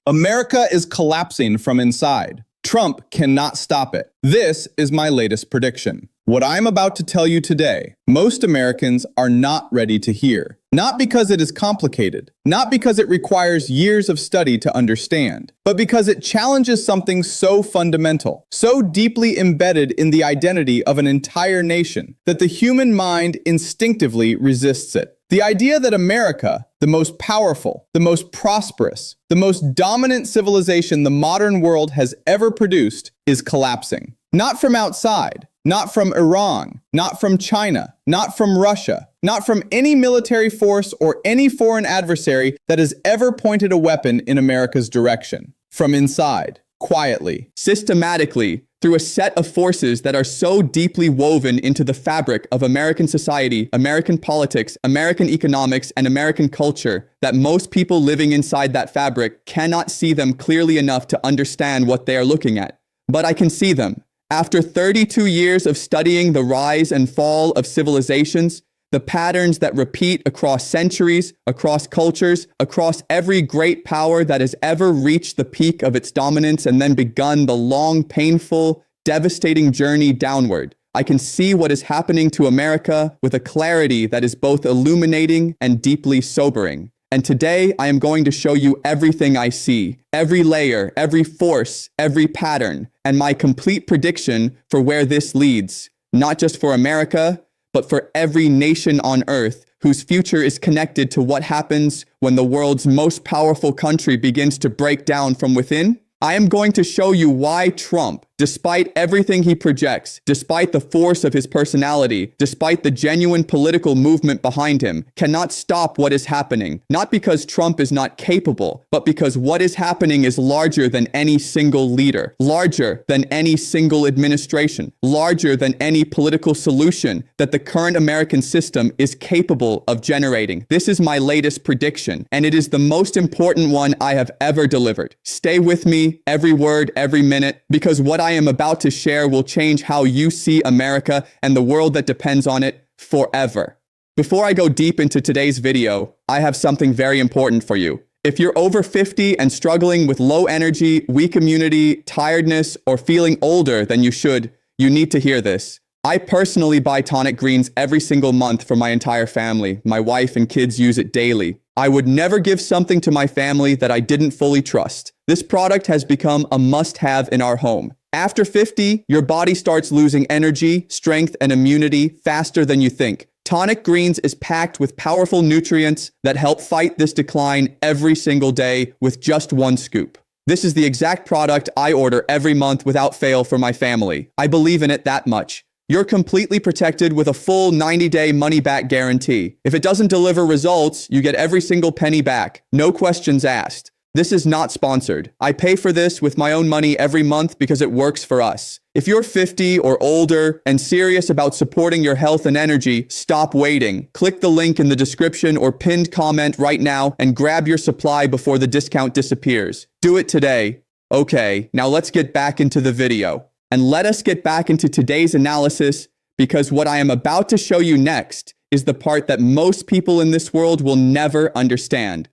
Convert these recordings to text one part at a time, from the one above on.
America is collapsing from inside. Trump cannot stop it. This is my latest prediction. What I'm about to tell you today, most Americans are not ready to hear. Not because it is complicated, not because it requires years of study to understand, but because it challenges something so fundamental, so deeply embedded in the identity of an entire nation, that the human mind instinctively resists it. The idea that America, the most powerful, the most prosperous, the most dominant civilization the modern world has ever produced, is collapsing. Not from outside, not from Iran, not from China, not from Russia, not from any military force or any foreign adversary that has ever pointed a weapon in America's direction. From inside, quietly, systematically, through a set of forces that are so deeply woven into the fabric of American society, American politics, American economics, and American culture that most people living inside that fabric cannot see them clearly enough to understand what they are looking at. But I can see them. After 32 years of studying the rise and fall of civilizations, the patterns that repeat across centuries, across cultures, across every great power that has ever reached the peak of its dominance and then begun the long, painful, devastating journey downward, I can see what is happening to America with a clarity that is both illuminating and deeply sobering. And today, I am going to show you everything I see, every layer, every force, every pattern, and my complete prediction for where this leads, not just for America, but for every nation on earth whose future is connected to what happens when the world's most powerful country begins to break down from within. I am going to show you why Trump, despite everything he projects, despite the force of his personality, despite the genuine political movement behind him, cannot stop what is happening. Not because Trump is not capable, but because what is happening is larger than any single leader, larger than any single administration, larger than any political solution that the current American system is capable of generating. This is my latest prediction, and it is the most important one I have ever delivered. Stay with me, every word, every minute, because what I am about to share will change how you see America and the world that depends on it forever. Before I go deep into today's video, I have something very important for you. If you're over 50 and struggling with low energy, weak immunity, tiredness, or feeling older than you should, you need to hear this. I personally buy tonic greens every single month for my entire family. My wife and kids use it daily. I would never give something to my family that I didn't fully trust. This product has become a must-have in our home. After 50, your body starts losing energy, strength, and immunity faster than you think. Tonic Greens is packed with powerful nutrients that help fight this decline every single day with just one scoop. This is the exact product I order every month without fail for my family. I believe in it that much. You're completely protected with a full 90-day money-back guarantee. If it doesn't deliver results, you get every single penny back. No questions asked. This is not sponsored. I pay for this with my own money every month because it works for us. If you're 50 or older and serious about supporting your health and energy, stop waiting. Click the link in the description or pinned comment right now and grab your supply before the discount disappears. Do it today. Okay, now let's get back into the video. And let us get back into today's analysis, because what I am about to show you next is the part that most people in this world will never understand.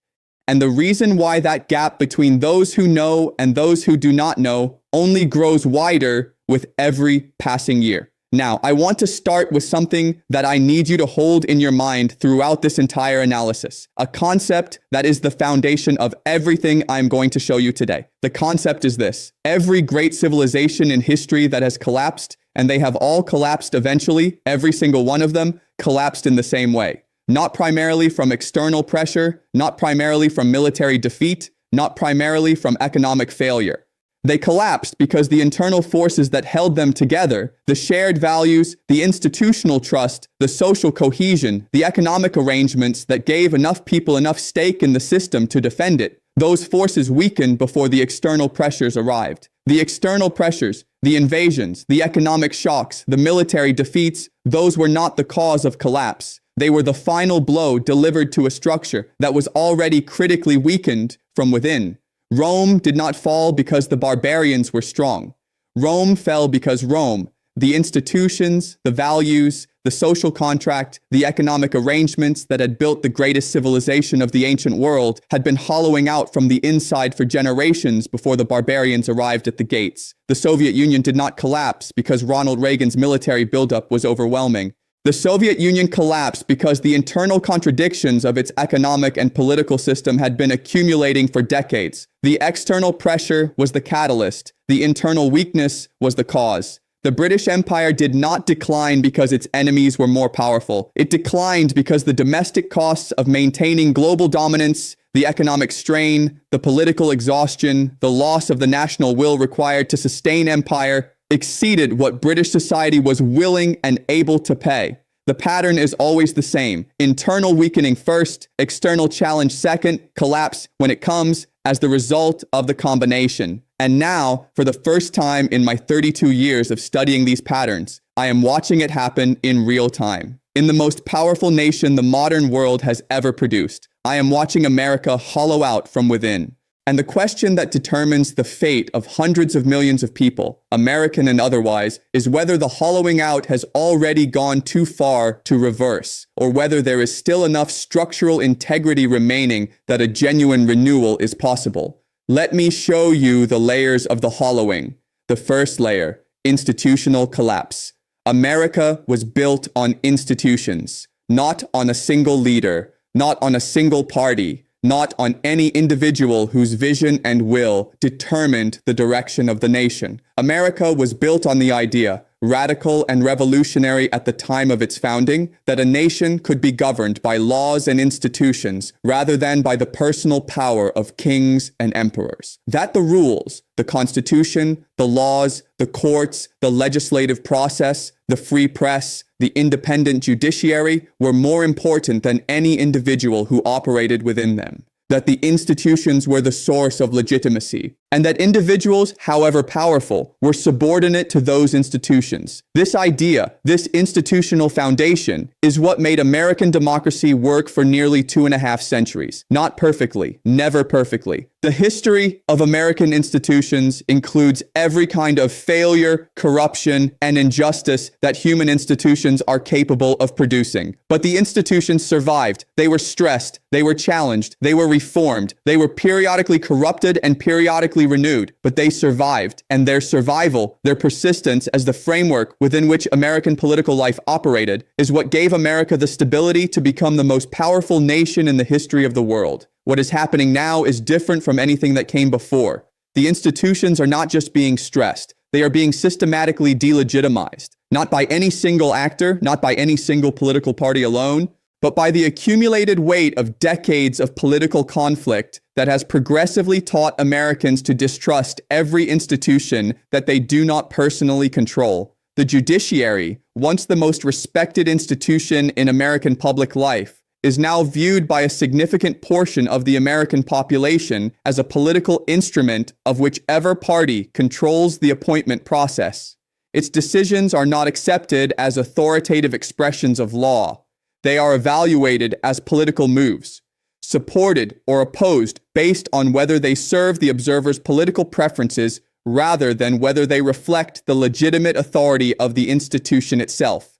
And the reason why that gap between those who know and those who do not know only grows wider with every passing year. Now, I want to start with something that I need you to hold in your mind throughout this entire analysis. A concept that is the foundation of everything I'm going to show you today. The concept is this: every great civilization in history that has collapsed, and they have all collapsed eventually, every single one of them collapsed in the same way. Not primarily from external pressure, not primarily from military defeat, not primarily from economic failure. They collapsed because the internal forces that held them together, the shared values, the institutional trust, the social cohesion, the economic arrangements that gave enough people enough stake in the system to defend it, those forces weakened before the external pressures arrived. The external pressures, the invasions, the economic shocks, the military defeats, those were not the cause of collapse. They were the final blow delivered to a structure that was already critically weakened from within. Rome did not fall because the barbarians were strong. Rome fell because Rome, The institutions, the values, the social contract, the economic arrangements that had built the greatest civilization of the ancient world had been hollowing out from the inside for generations before the barbarians arrived at the gates. The Soviet Union did not collapse because Ronald Reagan's military buildup was overwhelming. The Soviet Union collapsed because the internal contradictions of its economic and political system had been accumulating for decades. The external pressure was the catalyst. The internal weakness was the cause. The British Empire did not decline because its enemies were more powerful. It declined because the domestic costs of maintaining global dominance, the economic strain, the political exhaustion, the loss of the national will required to sustain empire exceeded what British society was willing and able to pay. The pattern is always the same. Internal weakening first, external challenge second, collapse when it comes as the result of the combination. And now, for the first time in my 32 years of studying these patterns, I am watching it happen in real time. In the most powerful nation the modern world has ever produced, I am watching America hollow out from within. And the question that determines the fate of hundreds of millions of people, American and otherwise, is whether the hollowing out has already gone too far to reverse, or whether there is still enough structural integrity remaining that a genuine renewal is possible. Let me show you the layers of the hollowing. The first layer, institutional collapse. America was built on institutions, not on a single leader, not on a single party, not on any individual whose vision and will determined the direction of the nation. America was built on the idea, radical and revolutionary at the time of its founding, that a nation could be governed by laws and institutions rather than by the personal power of kings and emperors. That the rules, the Constitution, the laws, the courts, the legislative process, the free press, the independent judiciary were more important than any individual who operated within them. That the institutions were the source of legitimacy, and that individuals, however powerful, were subordinate to those institutions. This idea, this institutional foundation, is what made American democracy work for nearly 2.5 centuries. Not perfectly, never perfectly. The history of American institutions includes every kind of failure, corruption, and injustice that human institutions are capable of producing. But the institutions survived. They were stressed. They were challenged. They were reformed. They were periodically corrupted and periodically renewed. But they survived. And their survival, their persistence as the framework within which American political life operated, is what gave America the stability to become the most powerful nation in the history of the world. What is happening now is different from anything that came before. The institutions are not just being stressed. They are being systematically delegitimized, not by any single actor, not by any single political party alone, but by the accumulated weight of decades of political conflict that has progressively taught Americans to distrust every institution that they do not personally control. The judiciary, once the most respected institution in American public life, is now viewed by a significant portion of the American population as a political instrument of whichever party controls the appointment process. Its decisions are not accepted as authoritative expressions of law. They are evaluated as political moves, supported or opposed based on whether they serve the observer's political preferences rather than whether they reflect the legitimate authority of the institution itself.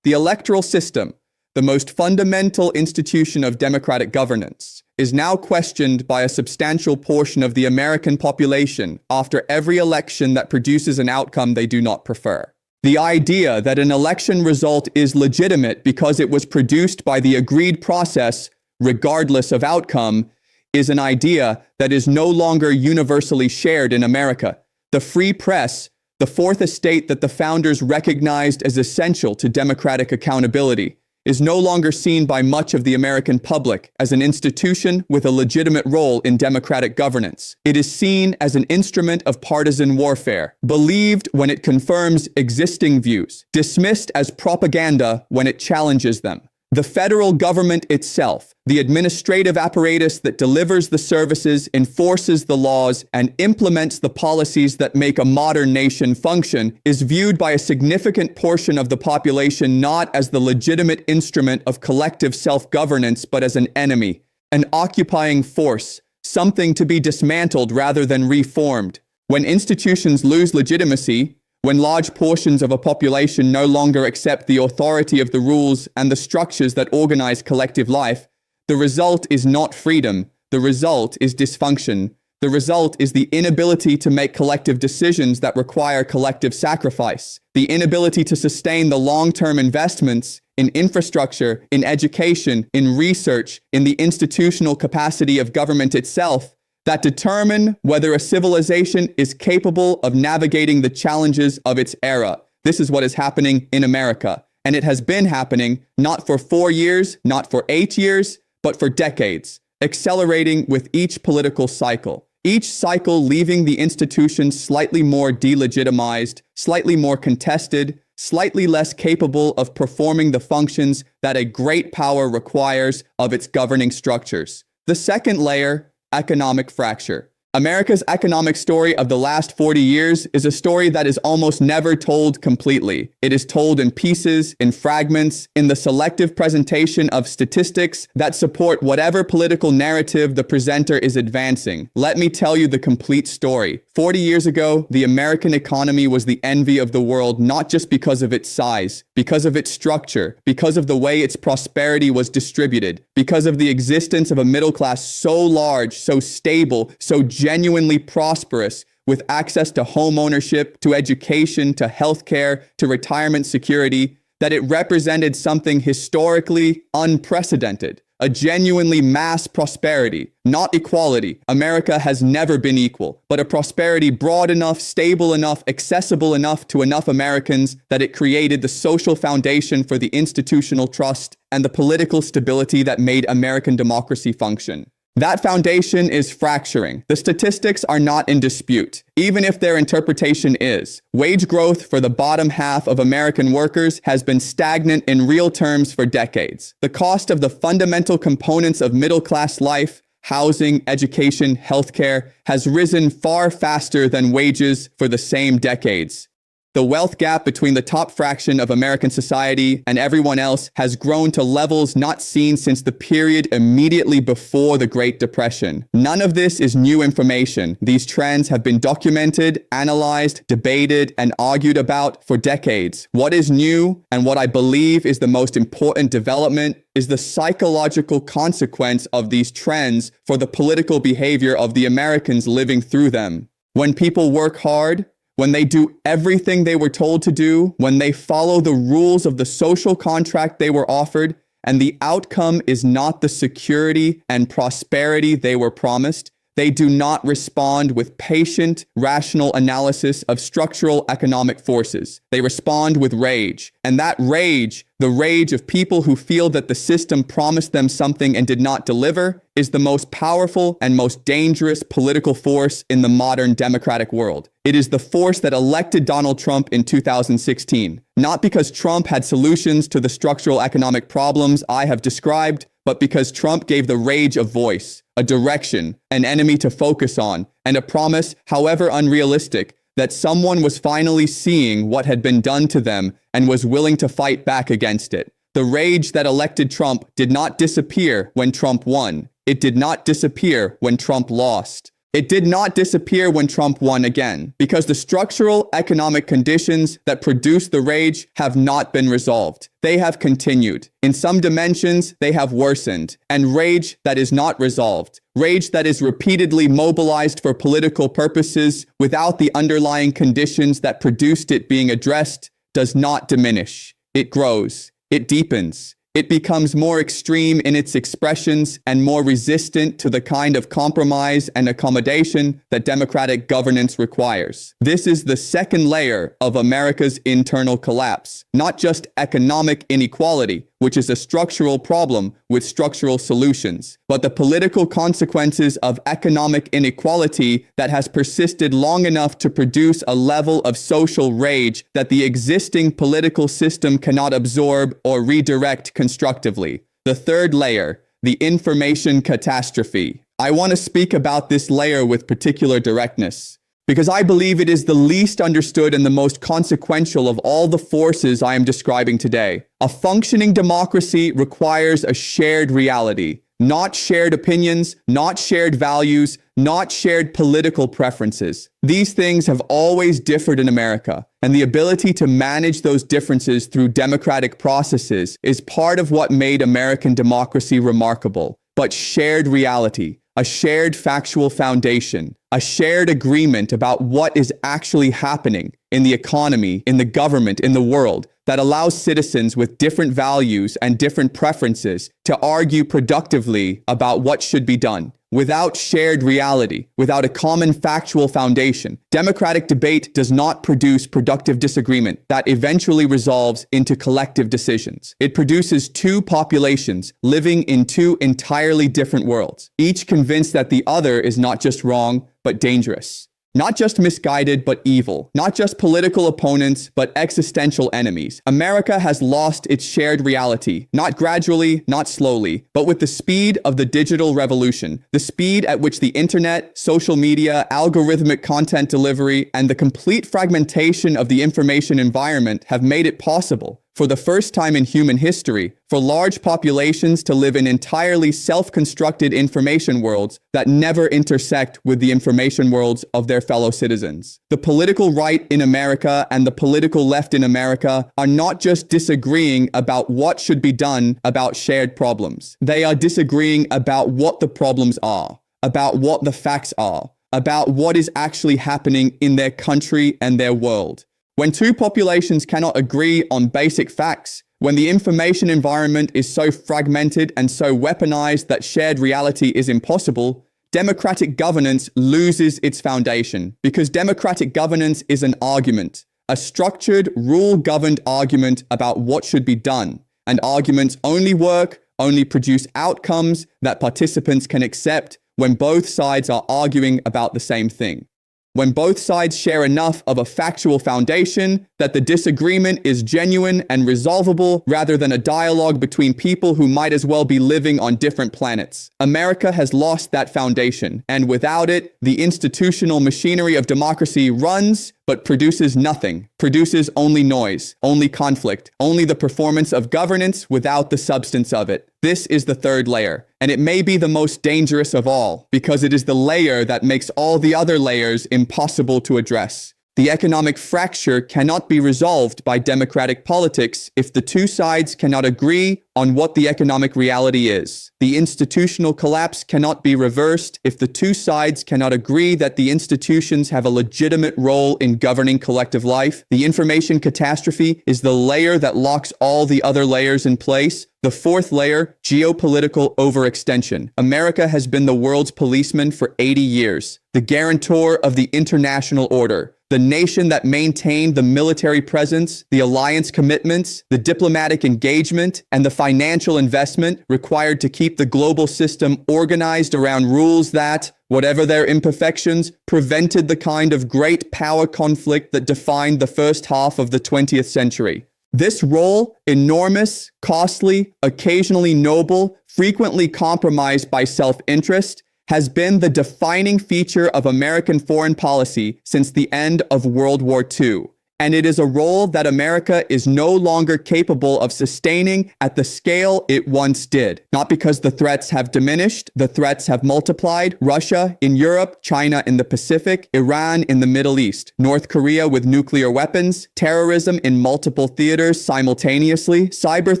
The electoral system, the most fundamental institution of democratic governance, is now questioned by a substantial portion of the American population after every election that produces an outcome they do not prefer. The idea that an election result is legitimate because it was produced by the agreed process, regardless of outcome, is an idea that is no longer universally shared in America. The free press, the fourth estate that the founders recognized as essential to democratic accountability, is no longer seen by much of the American public as an institution with a legitimate role in democratic governance. It is seen as an instrument of partisan warfare, believed when it confirms existing views, dismissed as propaganda when it challenges them. The federal government itself, the administrative apparatus that delivers the services, enforces the laws, and implements the policies that make a modern nation function, is viewed by a significant portion of the population not as the legitimate instrument of collective self-governance, but as an enemy, an occupying force, something to be dismantled rather than reformed. When institutions lose legitimacy, When large portions of a population no longer accept the authority of the rules and the structures that organize collective life, the result is not freedom. The result is dysfunction. The result is the inability to make collective decisions that require collective sacrifice, the inability to sustain the long-term investments in infrastructure, in education, in research, in the institutional capacity of government itself, that determine whether a civilization is capable of navigating the challenges of its era. This is what is happening in America. And it has been happening not for 4 years, not for 8 years, but for decades, accelerating with each political cycle. Each cycle leaving the institution slightly more delegitimized, slightly more contested, slightly less capable of performing the functions that a great power requires of its governing structures. The second layer, economic fracture. America's economic story of the last 40 years is a story that is almost never told completely. It is told in pieces, in fragments, in the selective presentation of statistics that support whatever political narrative the presenter is advancing. Let me tell you the complete story. 40 years ago, the American economy was the envy of the world, not just because of its size, because of its structure, because of the way its prosperity was distributed, because of the existence of a middle class so large, so stable, so genuinely prosperous, with access to home ownership, to education, to healthcare, to retirement security, that it represented something historically unprecedented, a genuinely mass prosperity, not equality. America has never been equal, but a prosperity broad enough, stable enough, accessible enough to enough Americans that it created the social foundation for the institutional trust and the political stability that made American democracy function. That foundation is fracturing. The statistics are not in dispute, even if their interpretation is. Wage growth for the bottom half of American workers has been stagnant in real terms for decades. The cost of the fundamental components of middle-class life, housing, education, healthcare, has risen far faster than wages for the same decades. The wealth gap between the top fraction of American society and everyone else has grown to levels not seen since the period immediately before the Great Depression. None of this is new information. These trends have been documented, analyzed, debated, and argued about for decades. What is new, and what I believe is the most important development, is the psychological consequence of these trends for the political behavior of the Americans living through them. When people work hard, when they do everything they were told to do, when they follow the rules of the social contract they were offered, and the outcome is not the security and prosperity they were promised, they do not respond with patient, rational analysis of structural economic forces. They respond with rage. And that rage, the rage of people who feel that the system promised them something and did not deliver, is the most powerful and most dangerous political force in the modern democratic world. It is the force that elected Donald Trump in 2016, not because Trump had solutions to the structural economic problems I have described, but because Trump gave the rage a voice, a direction, an enemy to focus on, and a promise, however unrealistic, that someone was finally seeing what had been done to them and was willing to fight back against it. The rage that elected Trump did not disappear when Trump won. It did not disappear when Trump lost. It did not disappear when Trump won again, because the structural economic conditions that produced the rage have not been resolved. They have continued. In some dimensions, they have worsened. And rage that is not resolved, rage that is repeatedly mobilized for political purposes without the underlying conditions that produced it being addressed, does not diminish. It grows. It deepens. It becomes more extreme in its expressions and more resistant to the kind of compromise and accommodation that democratic governance requires. This is the second layer of America's internal collapse, not just economic inequality, which is a structural problem with structural solutions, but the political consequences of economic inequality that has persisted long enough to produce a level of social rage that the existing political system cannot absorb or redirect constructively. The third layer, the information catastrophe. I want to speak about this layer with particular directness, because I believe it is the least understood and the most consequential of all the forces I am describing today. A functioning democracy requires a shared reality. not shared opinions, not shared values, not shared political preferences. These things have always differed in America, and the ability to manage those differences through democratic processes is part of what made American democracy remarkable. But shared reality, a shared factual foundation, a shared agreement about what is actually happening in the economy, in the government, in the world, that allows citizens with different values and different preferences to argue productively about what should be done. Without shared reality, without a common factual foundation, democratic debate does not produce productive disagreement that eventually resolves into collective decisions. It produces two populations living in two entirely different worlds, each convinced that the other is not just wrong, but dangerous. Not just misguided, but evil. Not just political opponents, but existential enemies. America has lost its shared reality, not gradually, not slowly, but with the speed of the digital revolution, the speed at which the internet, social media, algorithmic content delivery, and the complete fragmentation of the information environment have made it possible, for the first time in human history, for large populations to live in entirely self-constructed information worlds that never intersect with the information worlds of their fellow citizens. The political right in America and the political left in America are not just disagreeing about what should be done about shared problems. They are disagreeing about what the problems are, about what the facts are, about what is actually happening in their country and their world. When two populations cannot agree on basic facts, when the information environment is so fragmented and so weaponized that shared reality is impossible, democratic governance loses its foundation, because democratic governance is an argument, a structured, rule-governed argument about what should be done. And arguments only work, only produce outcomes that participants can accept when both sides are arguing about the same thing. When both sides share enough of a factual foundation that the disagreement is genuine and resolvable rather than a dialogue between people who might as well be living on different planets. America has lost that foundation, and without it, the institutional machinery of democracy runs but produces nothing, produces only noise, only conflict, only the performance of governance without the substance of it. This is the third layer, and it may be the most dangerous of all, because it is the layer that makes all the other layers impossible to address. The economic fracture cannot be resolved by democratic politics if the two sides cannot agree on what the economic reality is. The institutional collapse cannot be reversed if the two sides cannot agree that the institutions have a legitimate role in governing collective life. The information catastrophe is the layer that locks all the other layers in place. The fourth layer, geopolitical overextension. America has been the world's policeman for 80 years, the guarantor of the international order, the nation that maintained the military presence, the alliance commitments, the diplomatic engagement, and the financial investment required to keep the global system organized around rules that, whatever their imperfections, prevented the kind of great power conflict that defined the first half of the 20th century. This role, enormous, costly, occasionally noble, frequently compromised by self-interest, has been the defining feature of American foreign policy since the end of World War II. And it is a role that America is no longer capable of sustaining at the scale it once did. Not because the threats have diminished, the threats have multiplied. Russia in Europe, China in the Pacific, Iran in the Middle East, North Korea with nuclear weapons, terrorism in multiple theaters simultaneously, cyber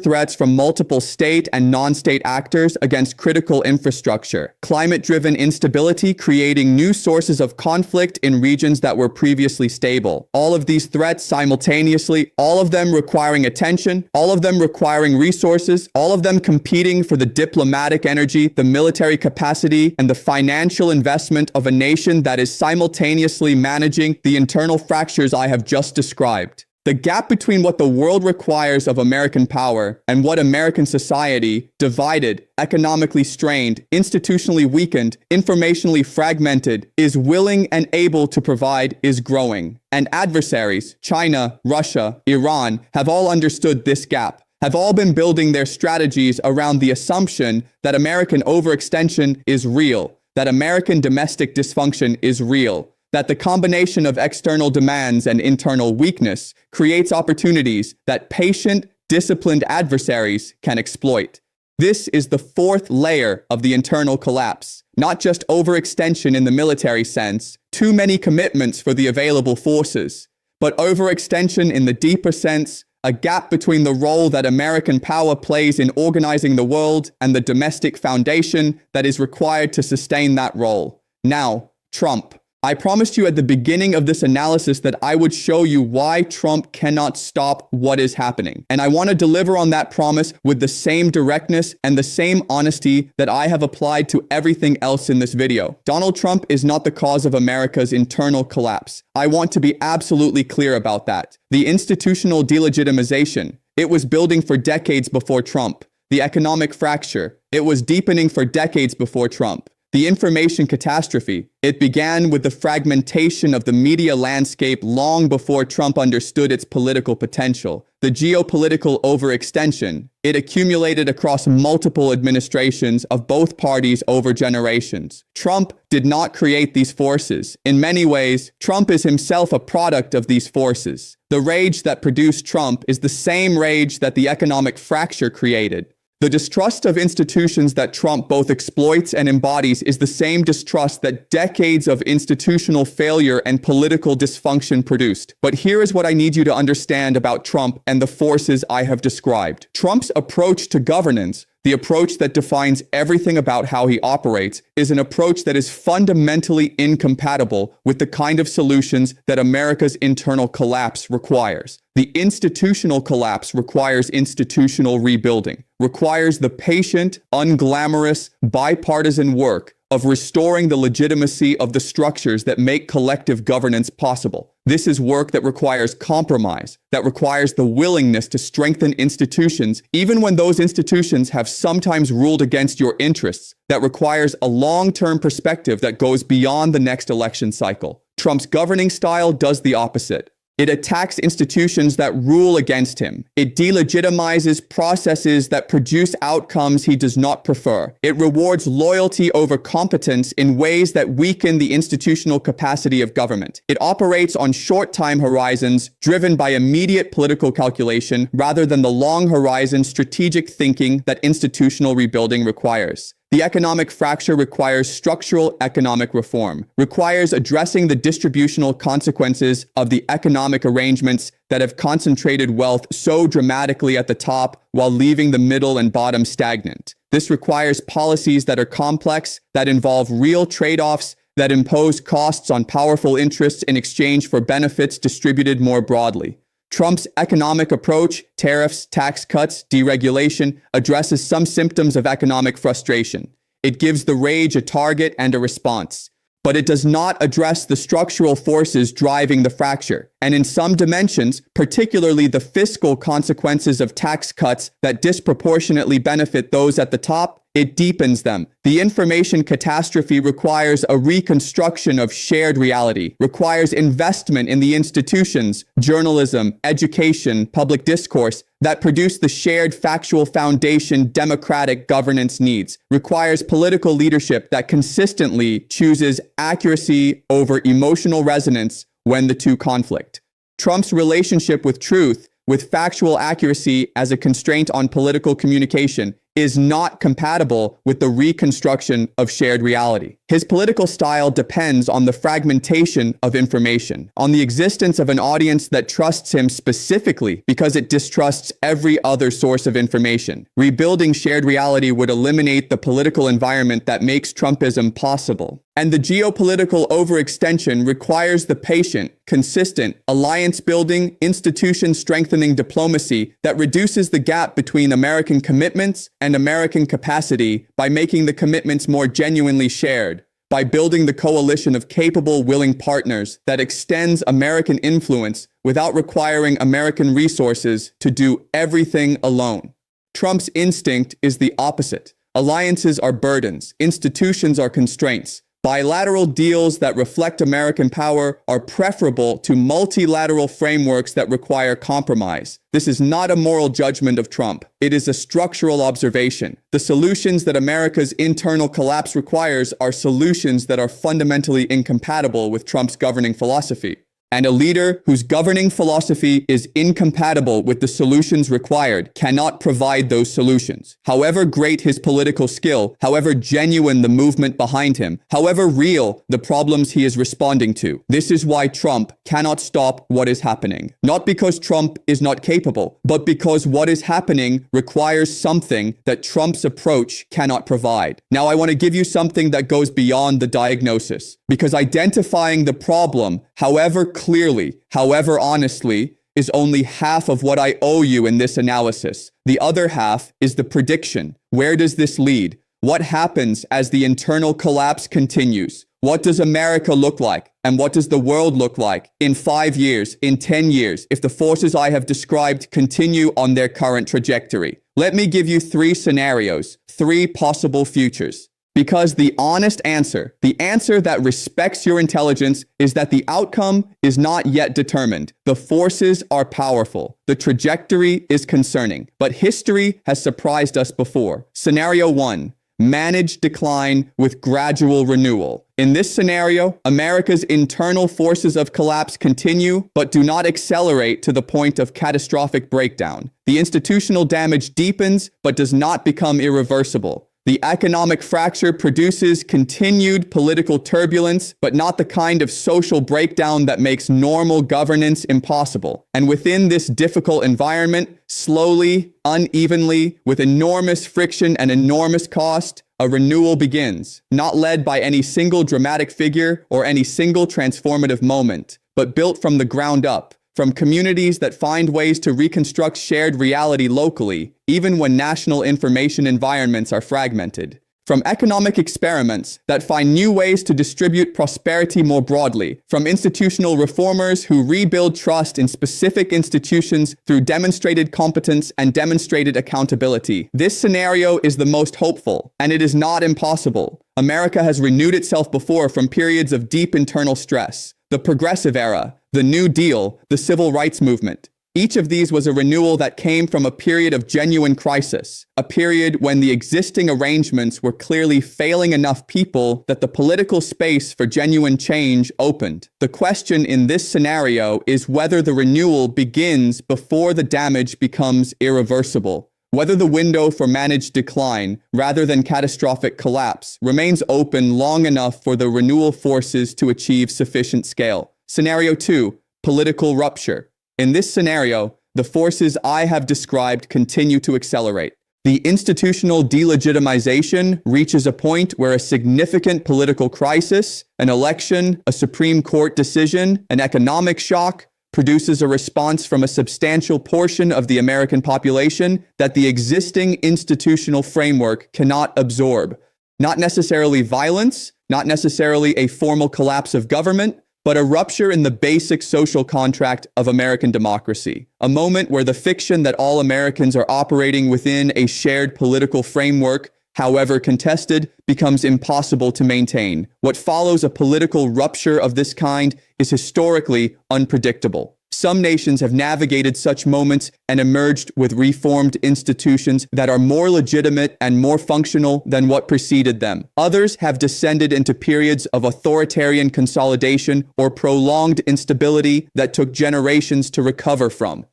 threats from multiple state and non-state actors against critical infrastructure, climate-driven instability creating new sources of conflict in regions that were previously stable. All of these threats simultaneously, all of them requiring attention, all of them requiring resources, all of them competing for the diplomatic energy, the military capacity, and the financial investment of a nation that is simultaneously managing the internal fractures I have just described. The gap between what the world requires of American power and what American society, divided, economically strained, institutionally weakened, informationally fragmented, is willing and able to provide is growing. And adversaries, China, Russia, Iran, have all understood this gap, have all been building their strategies around the assumption that American overextension is real, that American domestic dysfunction is real, that the combination of external demands and internal weakness creates opportunities that patient, disciplined adversaries can exploit. This is the fourth layer of the internal collapse. Not just overextension in the military sense, too many commitments for the available forces, but overextension in the deeper sense, a gap between the role that American power plays in organizing the world and the domestic foundation that is required to sustain that role. Now, Trump. I promised you at the beginning of this analysis that I would show you why Trump cannot stop what is happening. And I want to deliver on that promise with the same directness and the same honesty that I have applied to everything else in this video. Donald Trump is not the cause of America's internal collapse. I want to be absolutely clear about that. The institutional delegitimization, it was building for decades before Trump. The economic fracture, it was deepening for decades before Trump. The information catastrophe, it began with the fragmentation of the media landscape long before Trump understood its political potential. The geopolitical overextension, it accumulated across multiple administrations of both parties over generations. Trump did not create these forces. In many ways, Trump is himself a product of these forces. The rage that produced Trump is the same rage that the economic fracture created. The distrust of institutions that Trump both exploits and embodies is the same distrust that decades of institutional failure and political dysfunction produced. But here is what I need you to understand about Trump and the forces I have described. Trump's approach to governance, the approach that defines everything about how he operates, is an approach that is fundamentally incompatible with the kind of solutions that America's internal collapse requires. The institutional collapse requires institutional rebuilding, requires the patient, unglamorous, bipartisan work of restoring the legitimacy of the structures that make collective governance possible. This is work that requires compromise, that requires the willingness to strengthen institutions, even when those institutions have sometimes ruled against your interests, that requires a long-term perspective that goes beyond the next election cycle. Trump's governing style does the opposite. It attacks institutions that rule against him. It delegitimizes processes that produce outcomes he does not prefer. It rewards loyalty over competence in ways that weaken the institutional capacity of government. It operates on short time horizons driven by immediate political calculation rather than the long horizon strategic thinking that institutional rebuilding requires. The economic fracture requires structural economic reform, requires addressing the distributional consequences of the economic arrangements that have concentrated wealth so dramatically at the top while leaving the middle and bottom stagnant. This requires policies that are complex, that involve real trade-offs, that impose costs on powerful interests in exchange for benefits distributed more broadly. Trump's economic approach, tariffs, tax cuts, deregulation, addresses some symptoms of economic frustration. It gives the rage a target and a response. But it does not address the structural forces driving the fracture. And in some dimensions, particularly the fiscal consequences of tax cuts that disproportionately benefit those at the top, it deepens them. The information catastrophe requires a reconstruction of shared reality, requires investment in the institutions, journalism, education, public discourse that produce the shared factual foundation democratic governance needs, requires political leadership that consistently chooses accuracy over emotional resonance when the two conflict. Trump's relationship with truth, with factual accuracy as a constraint on political communication, is not compatible with the reconstruction of shared reality. His political style depends on the fragmentation of information, on the existence of an audience that trusts him specifically because it distrusts every other source of information. Rebuilding shared reality would eliminate the political environment that makes Trumpism possible. And the geopolitical overextension requires the patient, consistent, alliance-building, institution-strengthening diplomacy that reduces the gap between American commitments and American capacity by making the commitments more genuinely shared, by building the coalition of capable, willing partners that extends American influence without requiring American resources to do everything alone. Trump's instinct is the opposite. Alliances are burdens, institutions are constraints. Bilateral deals that reflect American power are preferable to multilateral frameworks that require compromise. This is not a moral judgment of Trump. It is a structural observation. The solutions that America's internal collapse requires are solutions that are fundamentally incompatible with Trump's governing philosophy. And a leader whose governing philosophy is incompatible with the solutions required cannot provide those solutions. However great his political skill, however genuine the movement behind him, however real the problems he is responding to. This is why Trump cannot stop what is happening. Not because Trump is not capable, but because what is happening requires something that Trump's approach cannot provide. Now, I want to give you something that goes beyond the diagnosis, because identifying the problem, however clearly, however honestly, is only half of what I owe you in this analysis. The other half is the prediction. Where does this lead? What happens as the internal collapse continues? What does America look like? And what does the world look like in 5 years, in 10 years, if the forces I have described continue on their current trajectory? Let me give you 3 scenarios, 3 possible futures. Because the honest answer, the answer that respects your intelligence, is that the outcome is not yet determined. The forces are powerful. The trajectory is concerning. But history has surprised us before. Scenario 1. Managed decline with gradual renewal. In this scenario, America's internal forces of collapse continue, but do not accelerate to the point of catastrophic breakdown. The institutional damage deepens, but does not become irreversible. The economic fracture produces continued political turbulence, but not the kind of social breakdown that makes normal governance impossible. And within this difficult environment, slowly, unevenly, with enormous friction and enormous cost, a renewal begins, not led by any single dramatic figure or any single transformative moment, but built from the ground up. From communities that find ways to reconstruct shared reality locally, even when national information environments are fragmented. From economic experiments that find new ways to distribute prosperity more broadly. From institutional reformers who rebuild trust in specific institutions through demonstrated competence and demonstrated accountability. This scenario is the most hopeful, and it is not impossible. America has renewed itself before from periods of deep internal stress. The Progressive Era, the New Deal, the Civil Rights Movement. Each of these was a renewal that came from a period of genuine crisis, a period when the existing arrangements were clearly failing enough people that the political space for genuine change opened. The question in this scenario is whether the renewal begins before the damage becomes irreversible. Whether the window for managed decline, rather than catastrophic collapse, remains open long enough for the renewal forces to achieve sufficient scale. Scenario 2. Political rupture. In this scenario, the forces I have described continue to accelerate. The institutional delegitimization reaches a point where a significant political crisis, an election, a Supreme Court decision, an economic shock, produces a response from a substantial portion of the American population that the existing institutional framework cannot absorb. Not necessarily violence, not necessarily a formal collapse of government, but a rupture in the basic social contract of American democracy. A moment where the fiction that all Americans are operating within a shared political framework, however contested, becomes impossible to maintain. What follows a political rupture of this kind is historically unpredictable. Some nations have navigated such moments and emerged with reformed institutions that are more legitimate and more functional than what preceded them. Others have descended into periods of authoritarian consolidation or prolonged instability that took generations to recover from.